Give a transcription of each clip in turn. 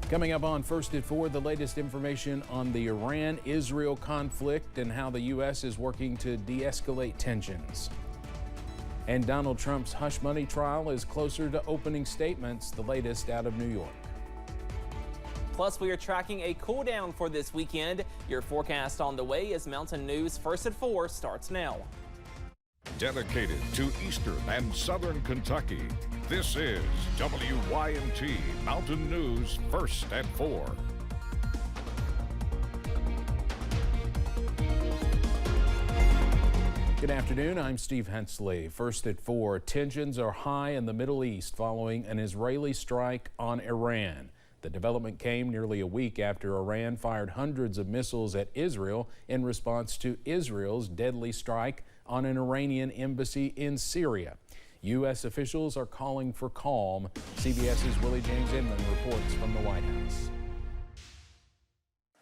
Coming up on First at 4, the latest information on the Iran-Israel conflict and how the U.S. is working to de-escalate tensions. And Donald Trump's hush money trial is closer to opening statements, the latest out of New York. Plus, we are tracking a cool down for this weekend. Your forecast on the way as Mountain News First at 4 starts now. Dedicated to Eastern and Southern Kentucky, this is WYMT Mountain News First at 4. Good afternoon, I'm Steve Hensley. First at 4, tensions are high in the Middle East following an Israeli strike on Iran. The development came nearly a week after Iran fired hundreds of missiles at Israel in response to Israel's deadly strike on an Iranian embassy in Syria. U.S. officials are calling for calm. CBS's Willie James Inman reports from the White House.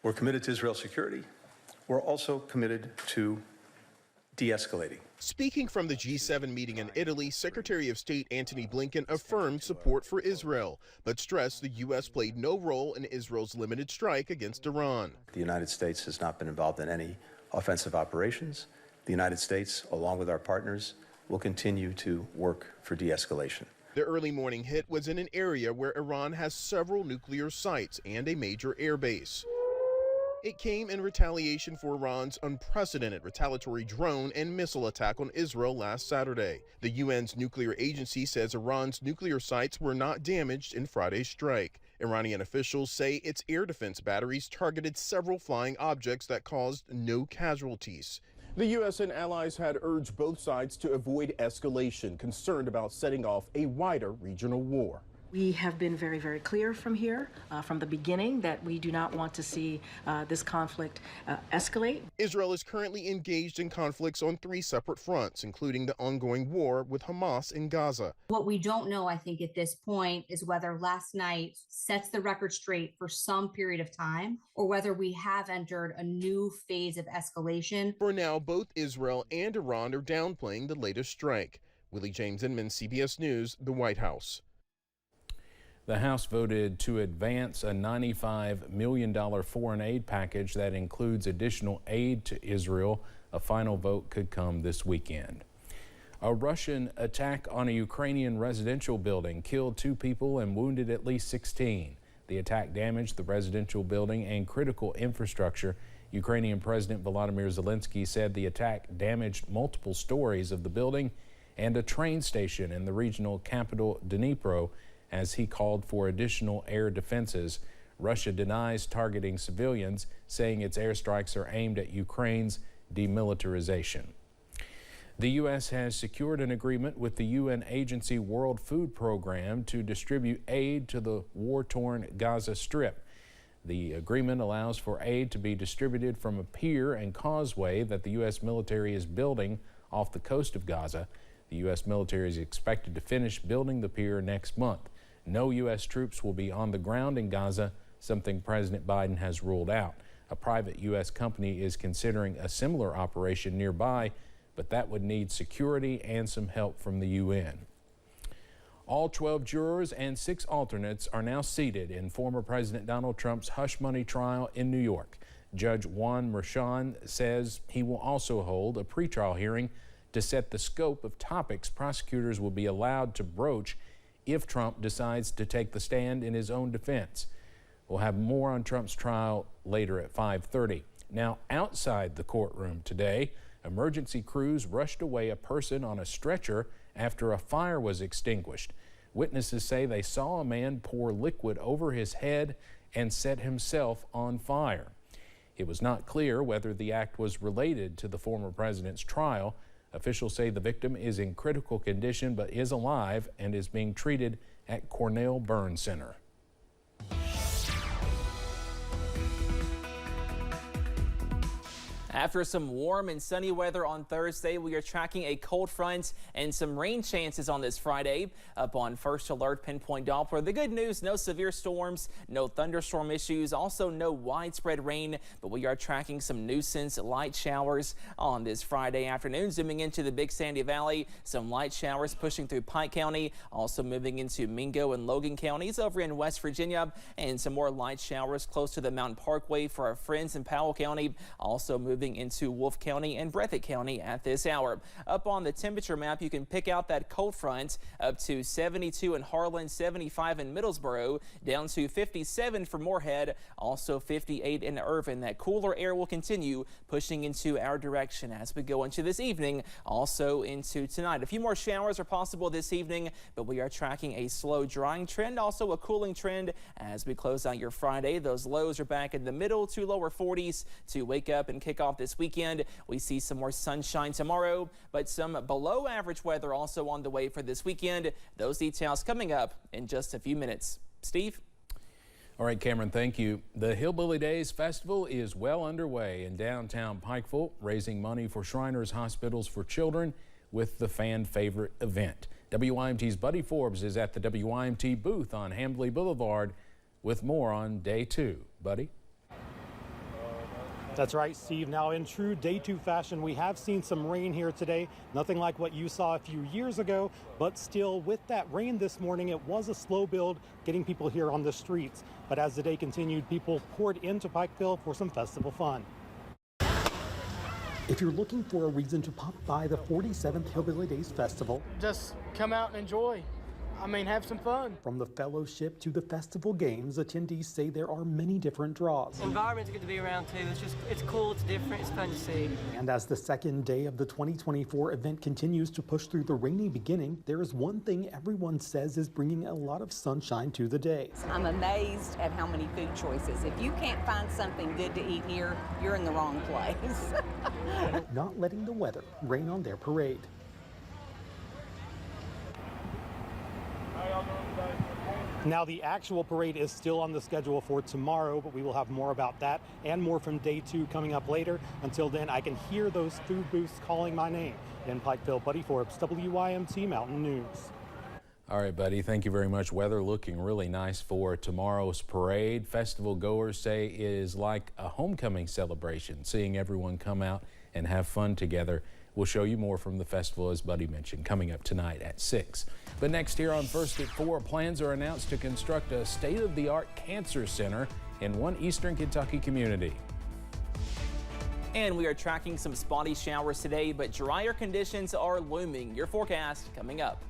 We're committed to Israel's security. We're also committed to de-escalating. Speaking from the G7 meeting in Italy, Secretary of State Antony Blinken affirmed support for Israel, but stressed the U.S. played no role in Israel's limited strike against Iran. The United States has not been involved in any offensive operations. The United States, along with our partners, will continue to work for de-escalation. The early morning hit was in an area where Iran has several nuclear sites and a major airbase. It came in retaliation for Iran's unprecedented retaliatory drone and missile attack on Israel last Saturday. The UN's nuclear agency says Iran's nuclear sites were not damaged in Friday's strike. Iranian officials say its air defense batteries targeted several flying objects that caused no casualties. The U.S. and allies had urged both sides to avoid escalation, concerned about setting off a wider regional war. We have been very, very clear from here, from the beginning, that we do not want to see this conflict escalate. Israel is currently engaged in conflicts on 3 separate fronts, including the ongoing war with Hamas in Gaza. What we don't know, I think, at this point is whether last night sets the record straight for some period of time or whether we have entered a new phase of escalation. For now, both Israel and Iran are downplaying the latest strike. Willie James Inman, CBS News, the White House. The House voted to advance a $95 million foreign aid package that includes additional aid to Israel. A final vote could come this weekend. A Russian attack on a Ukrainian residential building killed 2 people and wounded at least 16. The attack damaged the residential building and critical infrastructure. Ukrainian President Volodymyr Zelensky said the attack damaged multiple stories of the building and a train station in the regional capital Dnipro, as he called for additional air defenses. Russia denies targeting civilians, saying its airstrikes are aimed at Ukraine's demilitarization. The U.S. has secured an agreement with the UN agency World Food Program to distribute aid to the war-torn Gaza Strip. The agreement allows for aid to be distributed from a pier and causeway that the U.S. military is building off the coast of Gaza. The U.S. military is expected to finish building the pier next month. No U.S. troops will be on the ground in Gaza, something President Biden has ruled out. A private U.S. company is considering a similar operation nearby, but that would need security and some help from the UN. All 12 jurors and 6 alternates are now seated in former President Donald Trump's hush money trial in New York. Judge Juan Merchan says he will also hold a pretrial hearing to set the scope of topics prosecutors will be allowed to broach if Trump decides to take the stand in his own defense. We'll have more on Trump's trial later at 5:30. Now, outside the courtroom today, emergency crews rushed away a person on a stretcher after a fire was extinguished. Witnesses say they saw a man pour liquid over his head and set himself on fire. It was not clear whether the act was related to the former president's trial. Officials say the victim is in critical condition but is alive and is being treated at Cornell Burn Center. After some warm and sunny weather on Thursday, we are tracking a cold front and some rain chances on this Friday. Up on first alert pinpoint Doppler, the good news, no severe storms, no thunderstorm issues, also no widespread rain, but we are tracking some nuisance light showers on this Friday afternoon. Zooming into the Big Sandy Valley, some light showers pushing through Pike County, also moving into Mingo and Logan counties over in West Virginia, and some more light showers close to the Mountain Parkway for our friends in Powell County, also moving into Wolfe County and Breathitt County at this hour. Up on the temperature map, you can pick out that cold front up to 72 in Harlan, 75 in Middlesboro, down to 57 for Moorhead, also 58 in Irvin. That cooler air will continue pushing into our direction as we go into this evening, also into tonight. A few more showers are possible this evening, but we are tracking a slow drying trend, also a cooling trend as we close out your Friday. Those lows are back in the middle to lower 40s to wake up and kick off this weekend. We see some more sunshine tomorrow, but some below average weather also on the way for this weekend. Those details coming up in just a few minutes. Steve? All right, Cameron, thank you. The Hillbilly Days Festival is well underway in downtown Pikeville, raising money for Shriners Hospitals for Children with the fan favorite event. WYMT's Buddy Forbes is at the WYMT booth on Hambly Boulevard with more on day 2. Buddy? That's right, Steve. Now, in true day 2 fashion, we have seen some rain here today. Nothing like what you saw a few years ago, but still, with that rain this morning, it was a slow build getting people here on the streets. But as the day continued, people poured into Pikeville for some festival fun. If you're looking for a reason to pop by the 47th Hillbilly Days Festival, just come out and enjoy. I mean, have some fun. From the fellowship to the festival games, attendees say there are many different draws. The environment's good to be around too. It's cool, it's different, it's fun to see. And as the second day of the 2024 event continues to push through the rainy beginning, there is one thing everyone says is bringing a lot of sunshine to the day. I'm amazed at how many food choices. If you can't find something good to eat here, you're in the wrong place. Not letting the weather rain on their parade. Now, the actual parade is still on the schedule for tomorrow, but we will have more about that and more from day 2 coming up later. Until then, I can hear those food booths calling my name. In Pikeville, Buddy Forbes, WYMT Mountain News. All right, Buddy, thank you very much. Weather looking really nice for tomorrow's parade. Festival goers say it is like a homecoming celebration, seeing everyone come out and have fun together. We'll show you more from the festival, as Buddy mentioned, coming up tonight at 6. But next here on First at 4, plans are announced to construct a state-of-the-art cancer center in one eastern Kentucky community. And we are tracking some spotty showers today, but drier conditions are looming. Your forecast coming up.